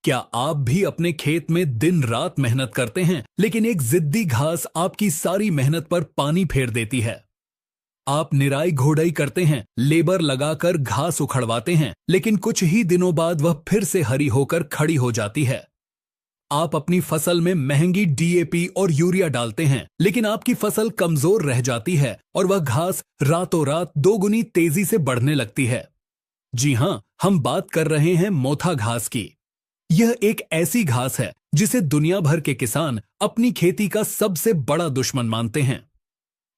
क्या आप भी अपने खेत में दिन रात मेहनत करते हैं, लेकिन एक जिद्दी घास आपकी सारी मेहनत पर पानी फेर देती है? आप निराई घोड़ाई करते हैं, लेबर लगाकर घास उखड़वाते हैं, लेकिन कुछ ही दिनों बाद वह फिर से हरी होकर खड़ी हो जाती है। आप अपनी फसल में महंगी डीएपी और यूरिया डालते हैं, लेकिन आपकी फसल कमजोर रह जाती है और वह घास रातों रात दोगुनी तेजी से बढ़ने लगती है। जी हां, हम बात कर रहे हैं मोथा घास की। यह एक ऐसी घास है जिसे दुनिया भर के किसान अपनी खेती का सबसे बड़ा दुश्मन मानते हैं।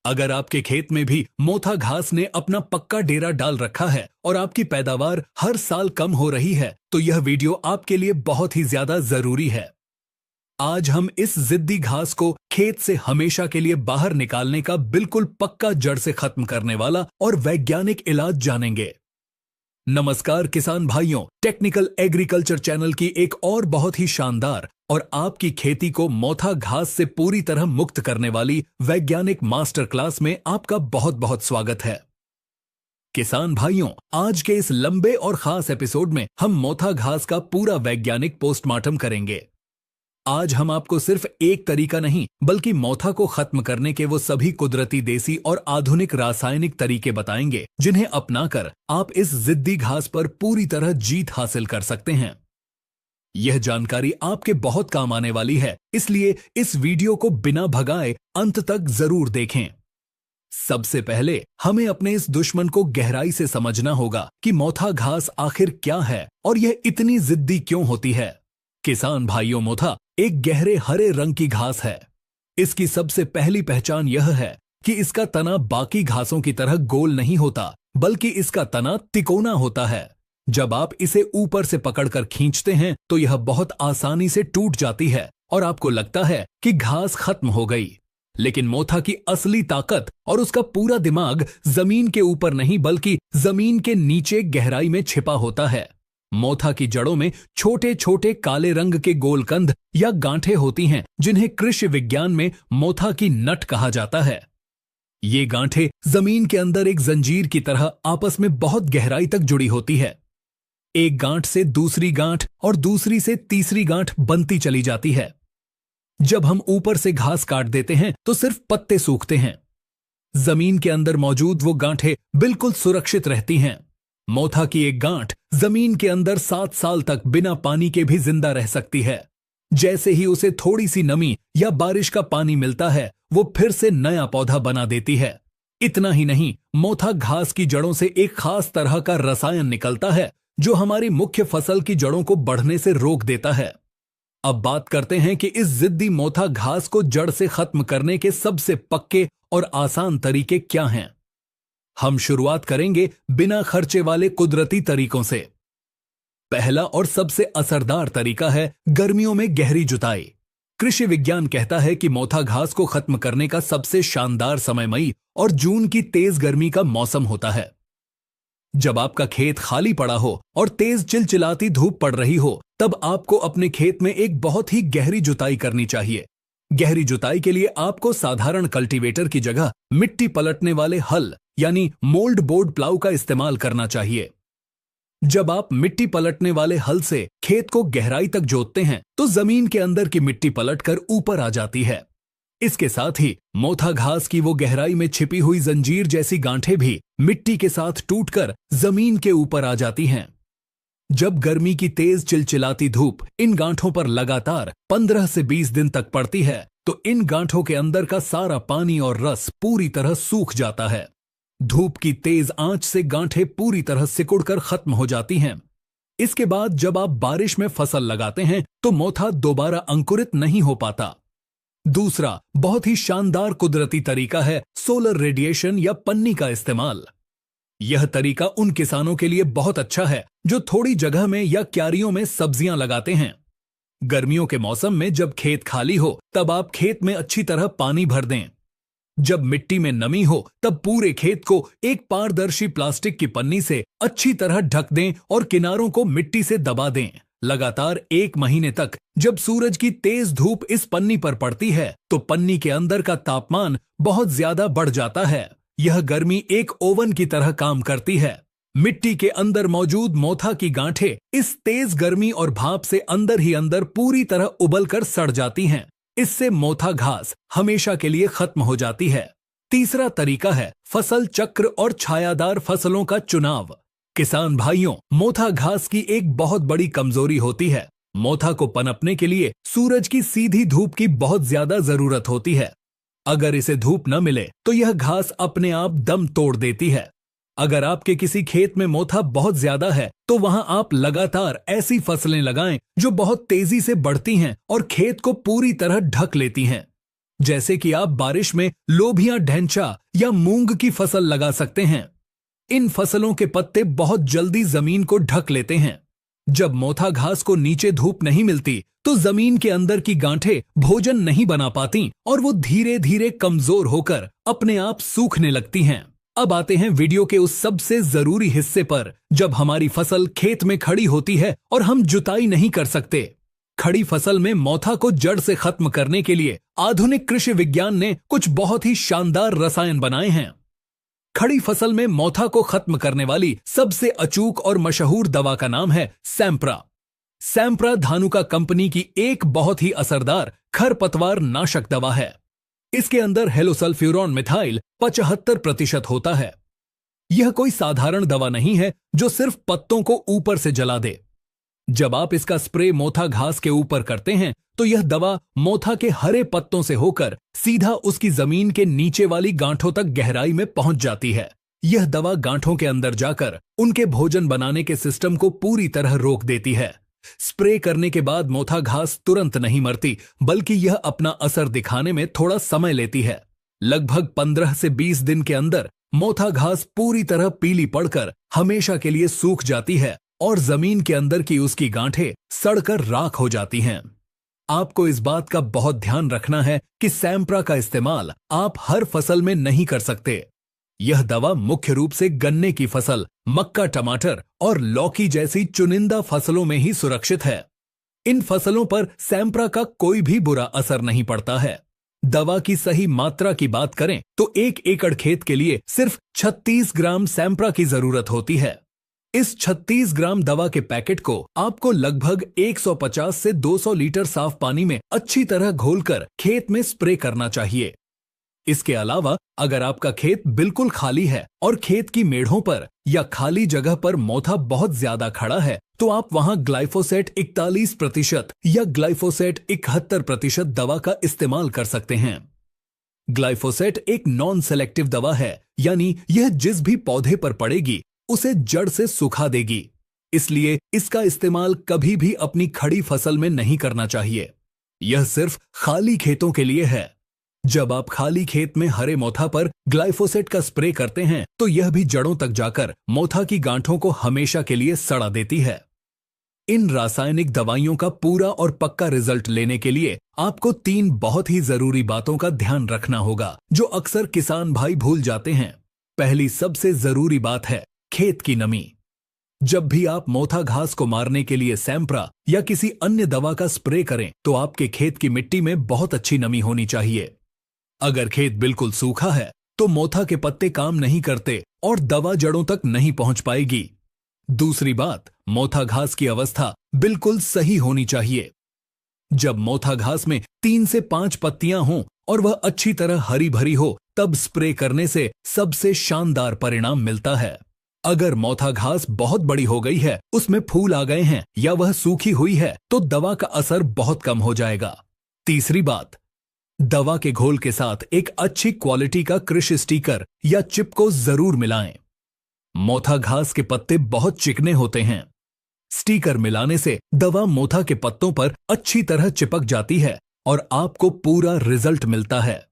अगर आपके खेत में भी मोथा घास ने अपना पक्का डेरा डाल रखा है और आपकी पैदावार हर साल कम हो रही है, तो यह वीडियो आपके लिए बहुत ही ज्यादा जरूरी है। आज हम इस जिद्दी घास को खेत से हमेशा के लिए बाहर निकालने का बिल्कुल पक्का जड़ से खत्म करने वाला और वैज्ञानिक इलाज जानेंगे। नमस्कार किसान भाइयों, टेक्निकल एग्रीकल्चर चैनल की एक और बहुत ही शानदार और आपकी खेती को मोथा घास से पूरी तरह मुक्त करने वाली वैज्ञानिक मास्टर क्लास में आपका बहुत बहुत स्वागत है। किसान भाइयों, आज के इस लंबे और खास एपिसोड में हम मोथा घास का पूरा वैज्ञानिक पोस्टमार्टम करेंगे। आज हम आपको सिर्फ एक तरीका नहीं, बल्कि मोथा को खत्म करने के वो सभी कुदरती, देसी और आधुनिक रासायनिक तरीके बताएंगे, जिन्हें अपनाकर आप इस जिद्दी घास पर पूरी तरह जीत हासिल कर सकते हैं। यह जानकारी आपके बहुत काम आने वाली है, इसलिए इस वीडियो को बिना भगाए अंत तक जरूर देखें। सबसे पहले हमें अपने इस दुश्मन को गहराई से समझना होगा कि मोथा घास आखिर क्या है और यह इतनी जिद्दी क्यों होती है। किसान भाइयों, मोथा एक गहरे हरे रंग की घास है। इसकी सबसे पहली पहचान यह है कि इसका तना बाकी घासों की तरह गोल नहीं होता, बल्कि इसका तना तिकोना होता है। जब आप इसे ऊपर से पकड़कर खींचते हैं तो यह बहुत आसानी से टूट जाती है और आपको लगता है कि घास खत्म हो गई। लेकिन मोथा की असली ताकत और उसका पूरा दिमाग जमीन के ऊपर नहीं, बल्कि जमीन के नीचे गहराई में छिपा होता है। मोथा की जड़ों में छोटे छोटे काले रंग के गोलकंद या गांठें होती हैं, जिन्हें कृषि विज्ञान में मोथा की नट कहा जाता है। ये गांठें जमीन के अंदर एक जंजीर की तरह आपस में बहुत गहराई तक जुड़ी होती है। एक गांठ से दूसरी गांठ और दूसरी से तीसरी गांठ बनती चली जाती है। जब हम ऊपर से घास काट देते हैं तो सिर्फ पत्ते सूखते हैं। जमीन के अंदर मौजूद वो गांठें बिल्कुल सुरक्षित रहती हैं। मोथा की एक गांठ जमीन के अंदर 7 साल तक बिना पानी के भी जिंदा रह सकती है। जैसे ही उसे थोड़ी सी नमी या बारिश का पानी मिलता है, वो फिर से नया पौधा बना देती है। इतना ही नहीं, मोथा घास की जड़ों से एक खास तरह का रसायन निकलता है, जो हमारी मुख्य फसल की जड़ों को बढ़ने से रोक देता है। अब बात करते हैं कि इस जिद्दी मोथा घास को जड़ से खत्म करने के सबसे पक्के और आसान तरीके क्या हैं। हम शुरुआत करेंगे बिना खर्चे वाले कुदरती तरीकों से। पहला और सबसे असरदार तरीका है गर्मियों में गहरी जुताई। कृषि विज्ञान कहता है कि मोथा घास को खत्म करने का सबसे शानदार समय मई और जून की तेज गर्मी का मौसम होता है। जब आपका खेत खाली पड़ा हो और तेज चिलचिलाती धूप पड़ रही हो, तब आपको अपने खेत में एक बहुत ही गहरी जुताई करनी चाहिए। गहरी जुताई के लिए आपको साधारण कल्टीवेटर की जगह मिट्टी पलटने वाले हल यानी मोल्ड बोर्ड प्लाऊ का इस्तेमाल करना चाहिए। जब आप मिट्टी पलटने वाले हल से खेत को गहराई तक जोतते हैं तो जमीन के अंदर की मिट्टी पलटकर ऊपर आ जाती है। इसके साथ ही मोथा घास की वो गहराई में छिपी हुई जंजीर जैसी गांठें भी मिट्टी के साथ टूटकर जमीन के ऊपर आ जाती हैं। जब गर्मी की तेज चिलचिलाती धूप इन गांठों पर लगातार 15 से 20 दिन तक पड़ती है, तो इन गांठों के अंदर का सारा पानी और रस पूरी तरह सूख जाता है। धूप की तेज आंच से गांठें पूरी तरह सिकुड़कर खत्म हो जाती हैं। इसके बाद जब आप बारिश में फसल लगाते हैं तो मोथा दोबारा अंकुरित नहीं हो पाता। दूसरा बहुत ही शानदार कुदरती तरीका है सोलर रेडिएशन या पन्नी का इस्तेमाल। यह तरीका उन किसानों के लिए बहुत अच्छा है जो थोड़ी जगह में या क्यारियों में सब्जियां लगाते हैं। गर्मियों के मौसम में जब खेत खाली हो, तब आप खेत में अच्छी तरह पानी भर दें। जब मिट्टी में नमी हो, तब पूरे खेत को एक पारदर्शी प्लास्टिक की पन्नी से अच्छी तरह ढक दें और किनारों को मिट्टी से दबा दें। लगातार 1 महीने तक जब सूरज की तेज धूप इस पन्नी पर पड़ती है, तो पन्नी के अंदर का तापमान बहुत ज्यादा बढ़ जाता है। यह गर्मी एक ओवन की तरह काम करती है। मिट्टी के अंदर मौजूद मोथा की गांठें इस तेज गर्मी और भाप से अंदर ही अंदर पूरी तरह उबलकर सड़ जाती हैं। इससे मोथा घास हमेशा के लिए खत्म हो जाती है। तीसरा तरीका है फसल चक्र और छायादार फसलों का चुनाव। किसान भाइयों, मोथा घास की एक बहुत बड़ी कमजोरी होती है। मोथा को पनपने के लिए सूरज की सीधी धूप की बहुत ज्यादा जरूरत होती है। अगर इसे धूप न मिले तो यह घास अपने आप दम तोड़ देती है। अगर आपके किसी खेत में मोथा बहुत ज्यादा है तो वहां आप लगातार ऐसी फसलें लगाएं जो बहुत तेजी से बढ़ती हैं और खेत को पूरी तरह ढक लेती हैं। जैसे कि आप बारिश में लोबिया, ढैंचा या मूंग की फसल लगा सकते हैं। इन फसलों के पत्ते बहुत जल्दी जमीन को ढक लेते हैं। जब मोथा घास को नीचे धूप नहीं मिलती तो जमीन के अंदर की गांठें भोजन नहीं बना पाती और वो धीरे धीरे कमजोर होकर अपने आप सूखने लगती हैं। अब आते हैं वीडियो के उस सबसे जरूरी हिस्से पर, जब हमारी फसल खेत में खड़ी होती है और हम जुताई नहीं कर सकते। खड़ी फसल में मोथा को जड़ से खत्म करने के लिए आधुनिक कृषि विज्ञान ने कुछ बहुत ही शानदार रसायन बनाए हैं। खड़ी फसल में मोथा को खत्म करने वाली सबसे अचूक और मशहूर दवा का नाम है सैंप्रा। सैंप्रा धानुका कंपनी की एक बहुत ही असरदार खरपतवार नाशक दवा है। इसके अंदर हेलोसल्फ्यूरॉन मिथाइल 75% होता है। यह कोई साधारण दवा नहीं है जो सिर्फ पत्तों को ऊपर से जला दे। जब आप इसका स्प्रे मोथा घास के ऊपर करते हैं तो यह दवा मोथा के हरे पत्तों से होकर सीधा उसकी जमीन के नीचे वाली गांठों तक गहराई में पहुंच जाती है। यह दवा गांठों के अंदर जाकर उनके भोजन बनाने के सिस्टम को पूरी तरह रोक देती है। स्प्रे करने के बाद मोथा घास तुरंत नहीं मरती, बल्कि यह अपना असर दिखाने में थोड़ा समय लेती है। लगभग 15 से 20 दिन के अंदर मोथा घास पूरी तरह पीली पड़कर हमेशा के लिए सूख जाती है और जमीन के अंदर की उसकी गांठें सड़कर राख हो जाती हैं। आपको इस बात का बहुत ध्यान रखना है कि सैंप्रा का इस्तेमाल आप हर फसल में नहीं कर सकते। यह दवा मुख्य रूप से गन्ने की फसल, मक्का, टमाटर और लौकी जैसी चुनिंदा फसलों में ही सुरक्षित है। इन फसलों पर सैंप्रा का कोई भी बुरा असर नहीं पड़ता है। दवा की सही मात्रा की बात करें तो 1 एकड़ खेत के लिए सिर्फ 36 ग्राम सैंप्रा की जरूरत होती है। इस 36 ग्राम दवा के पैकेट को आपको लगभग 150 से 200 लीटर साफ पानी में अच्छी तरह घोलकर खेत में स्प्रे करना चाहिए। इसके अलावा अगर आपका खेत बिल्कुल खाली है और खेत की मेढ़ों पर या खाली जगह पर मोथा बहुत ज्यादा खड़ा है तो आप वहां ग्लाइफोसेट 41% या ग्लाइफोसेट 71% दवा का इस्तेमाल कर सकते हैं। ग्लाइफोसेट एक नॉन सेलेक्टिव दवा है, यानी यह जिस भी पौधे पर पड़ेगी उसे जड़ से सुखा देगी। इसलिए इसका इस्तेमाल कभी भी अपनी खड़ी फसल में नहीं करना चाहिए। यह सिर्फ खाली खेतों के लिए है। जब आप खाली खेत में हरे मोथा पर ग्लाइफोसेट का स्प्रे करते हैं तो यह भी जड़ों तक जाकर मोथा की गांठों को हमेशा के लिए सड़ा देती है। इन रासायनिक दवाइयों का पूरा और पक्का रिजल्ट लेने के लिए आपको 3 बहुत ही जरूरी बातों का ध्यान रखना होगा, जो अक्सर किसान भाई भूल जाते हैं। पहली सबसे जरूरी बात है खेत की नमी। जब भी आप मोथा घास को मारने के लिए सैंप्रा या किसी अन्य दवा का स्प्रे करें तो आपके खेत की मिट्टी में बहुत अच्छी नमी होनी चाहिए। अगर खेत बिल्कुल सूखा है तो मोथा के पत्ते काम नहीं करते और दवा जड़ों तक नहीं पहुंच पाएगी। दूसरी बात, मोथा घास की अवस्था बिल्कुल सही होनी चाहिए। जब मोथा घास में 3 से 5 पत्तियां हों और वह अच्छी तरह हरी भरी हो तब स्प्रे करने से सबसे शानदार परिणाम मिलता है। अगर मोथा घास बहुत बड़ी हो गई है, उसमें फूल आ गए हैं या वह सूखी हुई है तो दवा का असर बहुत कम हो जाएगा। तीसरी बात, दवा के घोल के साथ एक अच्छी क्वालिटी का कृषि स्टिकर या चिप को जरूर मिलाएं। मोथा घास के पत्ते बहुत चिकने होते हैं। स्टिकर मिलाने से दवा मोथा के पत्तों पर अच्छी तरह चिपक जाती है और आपको पूरा रिजल्ट मिलता है।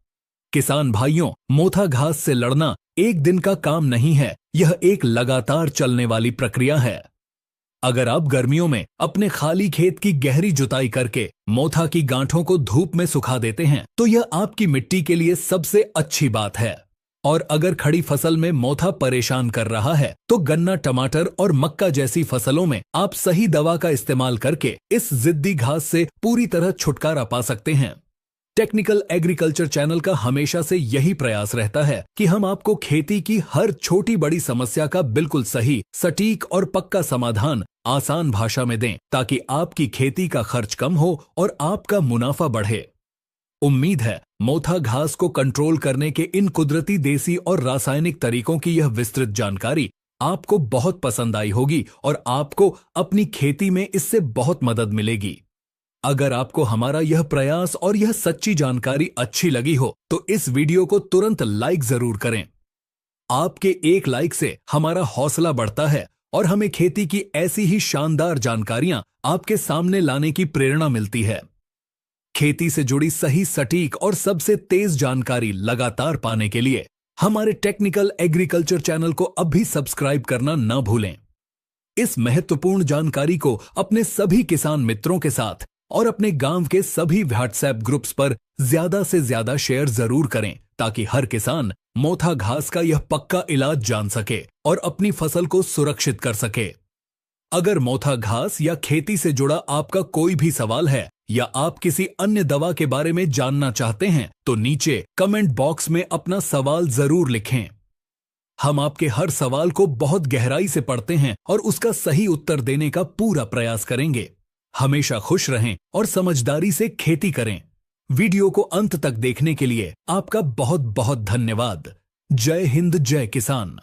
किसान भाइयों, मोथा घास से लड़ना एक दिन का काम नहीं है, यह एक लगातार चलने वाली प्रक्रिया है। अगर आप गर्मियों में अपने खाली खेत की गहरी जुताई करके मोथा की गांठों को धूप में सुखा देते हैं तो यह आपकी मिट्टी के लिए सबसे अच्छी बात है। और अगर खड़ी फसल में मोथा परेशान कर रहा है तो गन्ना, टमाटर और मक्का जैसी फसलों में आप सही दवा का इस्तेमाल करके इस जिद्दी घास से पूरी तरह छुटकारा पा सकते हैं। टेक्निकल एग्रीकल्चर चैनल का हमेशा से यही प्रयास रहता है कि हम आपको खेती की हर छोटी बड़ी समस्या का बिल्कुल सही, सटीक और पक्का समाधान आसान भाषा में दें, ताकि आपकी खेती का खर्च कम हो और आपका मुनाफा बढ़े। उम्मीद है मोथा घास को कंट्रोल करने के इन कुदरती, देसी और रासायनिक तरीकों की यह विस्तृत जानकारी आपको बहुत पसंद आई होगी और आपको अपनी खेती में इससे बहुत मदद मिलेगी। अगर आपको हमारा यह प्रयास और यह सच्ची जानकारी अच्छी लगी हो तो इस वीडियो को तुरंत लाइक जरूर करें। आपके एक लाइक से हमारा हौसला बढ़ता है और हमें खेती की ऐसी ही शानदार जानकारियां आपके सामने लाने की प्रेरणा मिलती है। खेती से जुड़ी सही, सटीक और सबसे तेज जानकारी लगातार पाने के लिए हमारे टेक्निकल एग्रीकल्चर चैनल को अब भी सब्सक्राइब करना न भूलें। इस महत्वपूर्ण जानकारी को अपने सभी किसान मित्रों के साथ और अपने गांव के सभी व्हाट्सएप ग्रुप्स पर ज्यादा से ज्यादा शेयर जरूर करें, ताकि हर किसान मोथा घास का यह पक्का इलाज जान सके और अपनी फसल को सुरक्षित कर सके। अगर मोथा घास या खेती से जुड़ा आपका कोई भी सवाल है या आप किसी अन्य दवा के बारे में जानना चाहते हैं तो नीचे कमेंट बॉक्स में अपना सवाल जरूर लिखें। हम आपके हर सवाल को बहुत गहराई से पढ़ते हैं और उसका सही उत्तर देने का पूरा प्रयास करेंगे। हमेशा खुश रहें और समझदारी से खेती करें। वीडियो को अंत तक देखने के लिए आपका बहुत बहुत धन्यवाद। जय हिंद, जय किसान।